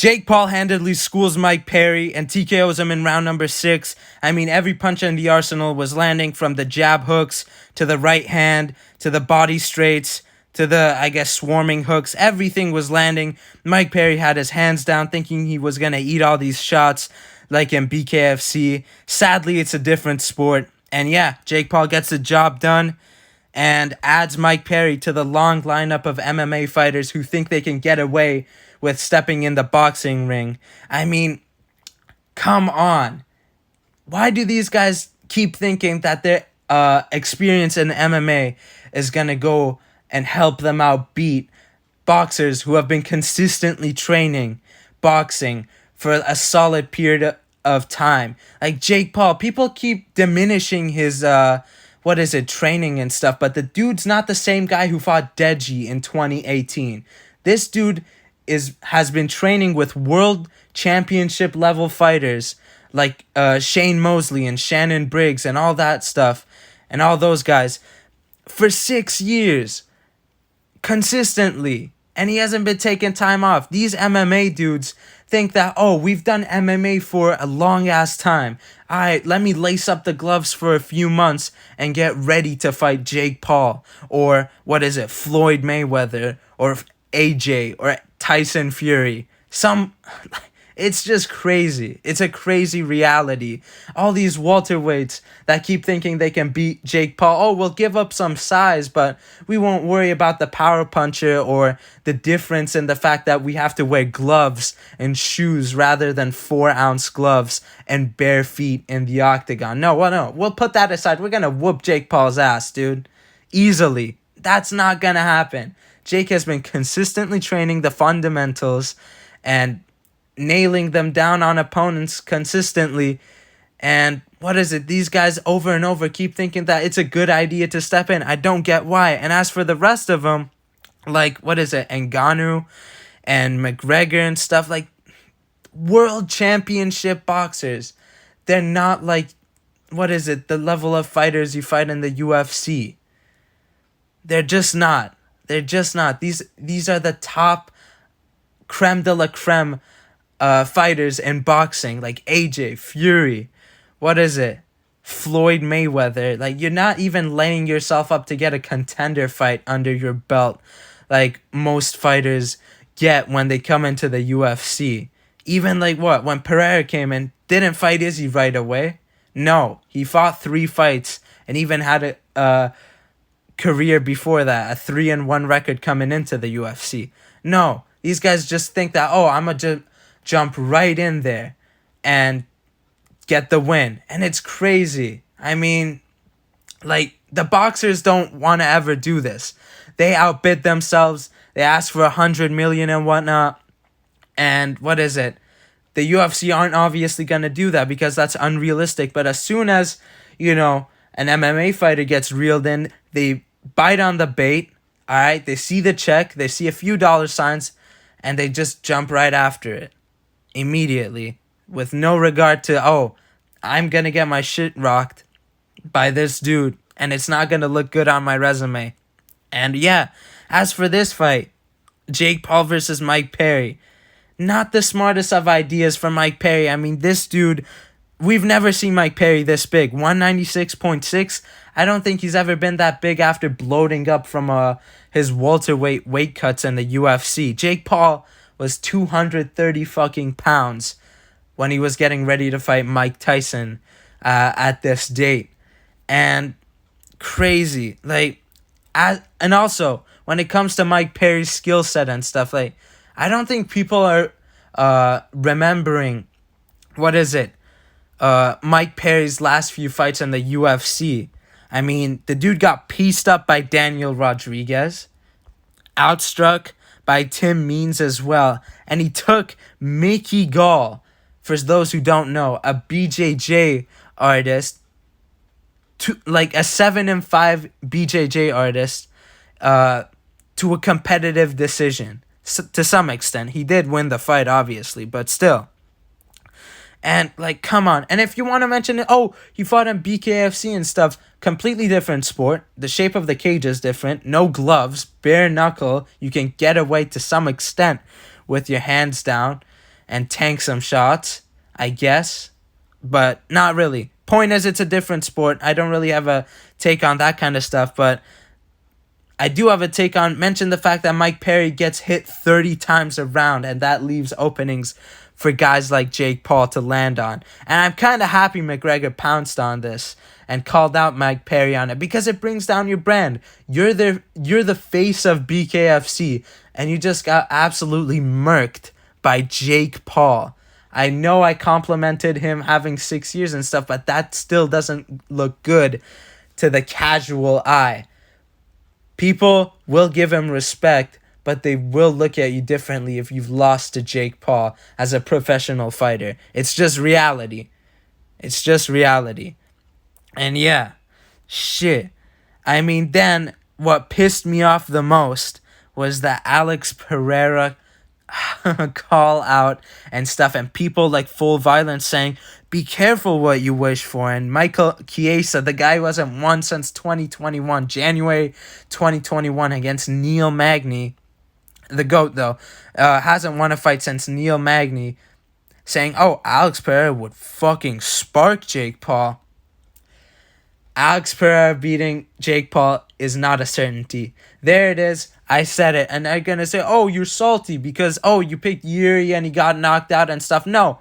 Jake Paul handedly schools Mike Perry and TKOs him in round number 6. I mean, every punch in the arsenal was landing, from the jab hooks to the right hand to the body straights to the, swarming hooks. Everything was landing. Mike Perry had his hands down, thinking he was going to eat all these shots like in BKFC. Sadly, it's a different sport. And yeah, Jake Paul gets the job done and adds Mike Perry to the long lineup of MMA fighters who think they can get away with stepping in the boxing ring. I mean, come on. Why do these guys keep thinking that their experience in MMA is going to go and help them out beat boxers who have been consistently training boxing for a solid period of time? Like Jake Paul, people keep diminishing his training and stuff, but the dude's not the same guy who fought Deji in 2018. This dude has been training with world championship level fighters like Shane Mosley and Shannon Briggs and all that stuff and all those guys for 6 years consistently, and he hasn't been taking time off. These MMA dudes think that, oh, we've done MMA for a long ass time. All right, let me lace up the gloves for a few months and get ready to fight Jake Paul or Floyd Mayweather or AJ or Tyson Fury. It's just crazy. It's a crazy reality. All these welterweights that keep thinking they can beat Jake Paul. Oh, we'll give up some size, but we won't worry about the power puncher or the difference in the fact that we have to wear gloves and shoes rather than 4-ounce gloves and bare feet in the octagon. No. We'll put that aside. We're going to whoop Jake Paul's ass, dude. Easily. That's not going to happen. Jake has been consistently training the fundamentals and nailing them down on opponents consistently. And these guys over and over keep thinking that it's a good idea to step in. I don't get why. And as for the rest of them, like Ngannou and McGregor and stuff, like world championship boxers, they're not like the level of fighters you fight in the UFC. They're just not. These are the top creme de la creme fighters in boxing, like AJ, Fury, Floyd Mayweather. Like, you're not even laying yourself up to get a contender fight under your belt like most fighters get when they come into the UFC. Even when Pereira came in, didn't fight Izzy right away. No, he fought 3 fights and even had a career before that, a 3-1 record coming into the UFC. No, these guys just think that, oh, I'm gonna jump right in there and get the win. And it's crazy. I mean, the boxers don't want to ever do this. They outbid themselves. They ask for $100 million and whatnot. And the UFC aren't obviously going to do that because that's unrealistic. But as soon as, an MMA fighter gets reeled in, they bite on the bait. All right, they see the check, they see a few dollar signs, and they just jump right after it immediately with no regard to, oh, I'm going to get my shit rocked by this dude and it's not going to look good on my resume. And yeah, as for this fight, Jake Paul versus Mike Perry, not the smartest of ideas for Mike Perry. I mean, this dude, we've never seen Mike Perry this big. 196.6. I don't think he's ever been that big after bloating up from his welterweight weight cuts in the UFC. Jake Paul was 230 fucking pounds when he was getting ready to fight Mike Tyson at this date. And crazy. And also, when it comes to Mike Perry's skill set and stuff, I don't think people are remembering, Mike Perry's last few fights in the UFC. I mean, the dude got pieced up by Daniel Rodriguez, outstruck by Tim Means as well, and he took Mickey Gall, for those who don't know, a BJJ artist, to a 7-5 BJJ artist, to a competitive decision. To some extent, he did win the fight, obviously, but still. And, come on. And if you want to mention it, oh, he fought in BKFC and stuff. Completely different sport. The shape of the cage is different. No gloves. Bare knuckle. You can get away to some extent with your hands down. and tank some shots, I guess, but not really. Point is, it's a different sport. I don't really have a take on that kind of stuff, but I do have a take on mention the fact that Mike Perry gets hit 30 times a round, and that leaves openings for guys like Jake Paul to land on. And I'm kind of happy McGregor pounced on this and called out Mike Perry on it, because it brings down your brand. You're the face of BKFC, and you just got absolutely murked by Jake Paul. I know I complimented him having 6 years and stuff, but that still doesn't look good to the casual eye. People will give him respect, but they will look at you differently if you've lost to Jake Paul as a professional fighter. It's just reality. It's just reality. And yeah, shit. I mean, then what pissed me off the most was that Alex Pereira call out and stuff, and people like full violence saying, be careful what you wish for. And Michael Chiesa, the guy who hasn't won since 2021, January 2021, against Neil Magny, the GOAT though, hasn't won a fight since Neil Magny, saying, oh, Alex Pereira would fucking spark Jake Paul. Alex Pereira beating Jake Paul is not a certainty. There it is. I said it. And they're going to say, oh, you're salty because, oh, you picked Yuri and he got knocked out and stuff. No.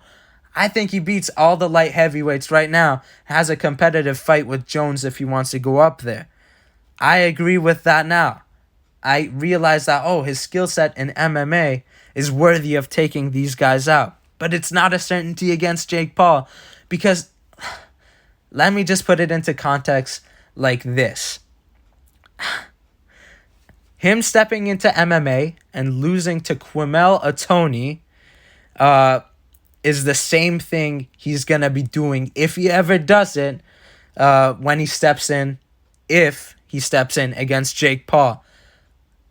I think he beats all the light heavyweights right now. Has a competitive fight with Jones if he wants to go up there. I agree with that now. I realize that, oh, his skill set in MMA is worthy of taking these guys out. But it's not a certainty against Jake Paul, because let me just put it into context like this. Him stepping into MMA and losing to Quimel Atoni is the same thing he's going to be doing if he ever does it when he steps in, if he steps in against Jake Paul.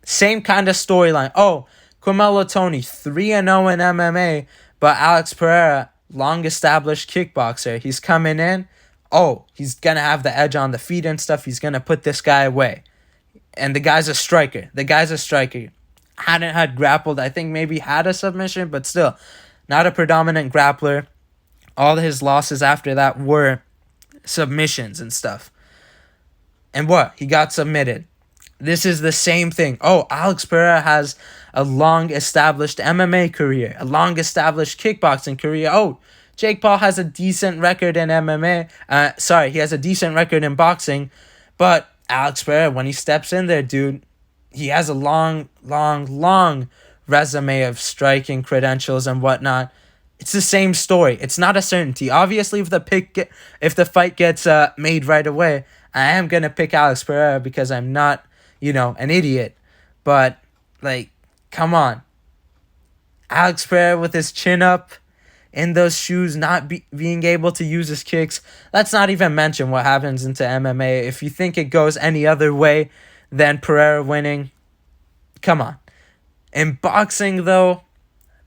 Same kind of storyline. Oh, Quimel Atoni, 3-0 in MMA, but Alex Pereira, long-established kickboxer. He's coming in. Oh, he's going to have the edge on the feet and stuff. He's going to put this guy away. And the guy's a striker. Hadn't had grappled. I think maybe had a submission, but still, not a predominant grappler. All his losses after that were submissions and stuff. And what? He got submitted. This is the same thing. Oh, Alex Pereira has a long-established MMA career, a long-established kickboxing career. Oh, Jake Paul has a decent record in MMA. He has a decent record in boxing. But Alex Pereira, when he steps in there, dude, he has a long resume of striking credentials and whatnot. It's the same story. It's not a certainty. Obviously, if the fight gets made right away, I am going to pick Alex Pereira because I'm not, an idiot. But, come on. Alex Pereira with his chin up, in those shoes, not being able to use his kicks. Let's not even mention what happens into MMA. If you think it goes any other way than Pereira winning, come on. In boxing, though,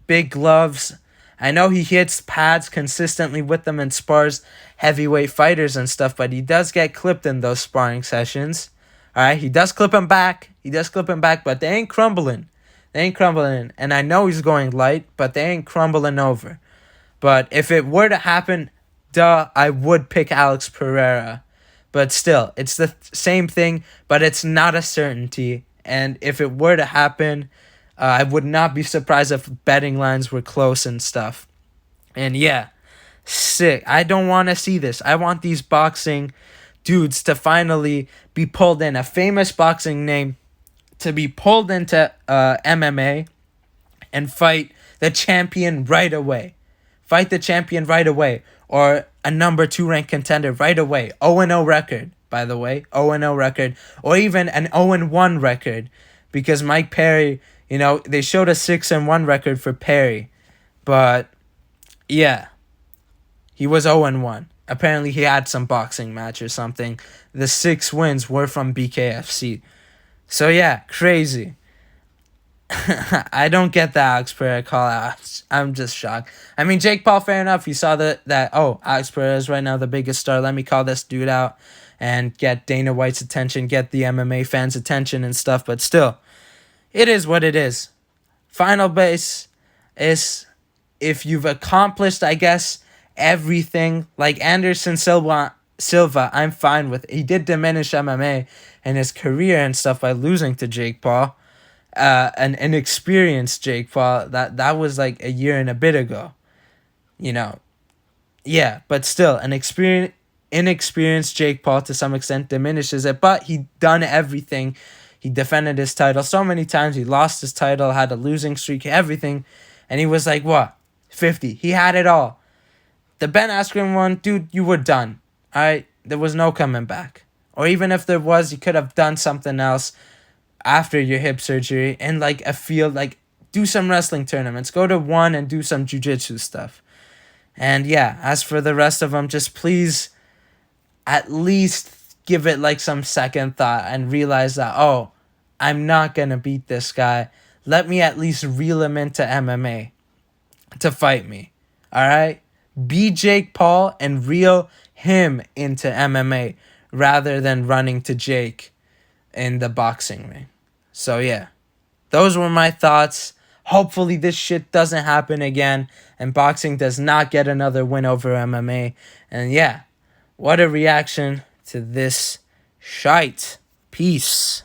big gloves. I know he hits pads consistently with them and spars heavyweight fighters and stuff, but he does get clipped in those sparring sessions. All right, he does clip him back, but they ain't crumbling. And I know he's going light, but they ain't crumbling over. But if it were to happen, I would pick Alex Pereira. But still, it's the same thing, but it's not a certainty. And if it were to happen, I would not be surprised if betting lines were close and stuff. And yeah, sick. I don't want to see this. I want these boxing dudes to finally be pulled in. A famous boxing name to be pulled into MMA and fight the champion right away. Fight the champion right away, or a number 2 ranked contender right away. 0-0 record, by the way. 0-0 record, or even an 0-1 record, because Mike Perry, they showed a 6-1 record for Perry, but yeah, he was 0-1. Apparently, he had some boxing match or something. The 6 wins were from BKFC. So yeah, crazy. I don't get the Alex Pereira call out. I'm just shocked. I mean, Jake Paul, fair enough. You saw that Alex Pereira is right now the biggest star. Let me call this dude out and get Dana White's attention, get the MMA fans' attention and stuff. But still, it is what it is. Final base is if you've accomplished, I guess, everything, like Anderson Silva, I'm fine with. He did diminish MMA and his career and stuff by losing to Jake Paul, an inexperienced Jake Paul. That was like a year and a bit ago, you know. Yeah, but still, inexperienced Jake Paul to some extent diminishes it. But he done everything. He defended his title so many times. He lost his title, had a losing streak, everything, and he was like what, 50. He had it all. The Ben Askren one, dude, you were done. All right, there was no coming back. Or even if there was, you could have done something else after your hip surgery in like a field, like do some wrestling tournaments, go to one and do some jiu-jitsu stuff. And yeah, as for the rest of them, just please at least give it like some second thought and realize that, oh, I'm not going to beat this guy. Let me at least reel him into MMA to fight me. All right? Be Jake Paul and reel him into MMA rather than running to Jake in the boxing ring. So yeah, those were my thoughts. Hopefully this shit doesn't happen again and boxing does not get another win over MMA. And yeah, what a reaction to this shite. Peace.